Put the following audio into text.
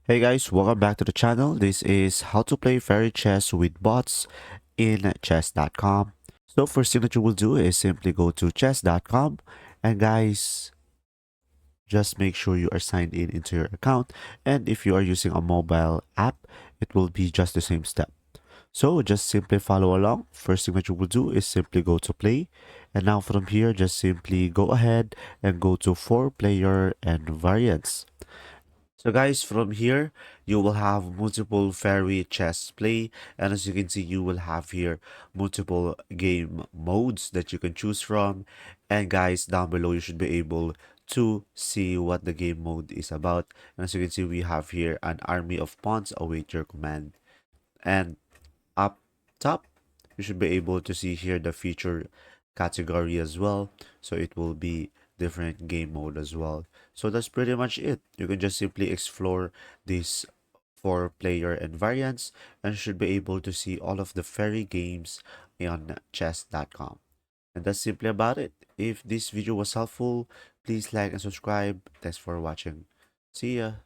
Hey guys, welcome back to the channel. This is how to play fairy chess with bots in chess.com. So first thing that you will do is simply go to chess.com, and guys, just make sure you are signed in into your account, and if you are using a mobile app, it will be just the same step. So just simply follow along. First thing that you will do is simply go to play, and now from here just simply go ahead and go to 4 player and variants. So guys, from here, you will have multiple fairy chess play, and as you can see, you will have here multiple game modes that you can choose from. And guys, down below, you should be able to see what the game mode is about. And as you can see, we have here an army of pawns await your command. And up top, you should be able to see here the feature category as well. So it will be different game mode as well. So that's pretty much it. You can just simply explore these 4 player and variants and should be able to see all of the fairy games on chess.com. And that's simply about it. If this video was helpful, please like and subscribe. Thanks for watching. See ya.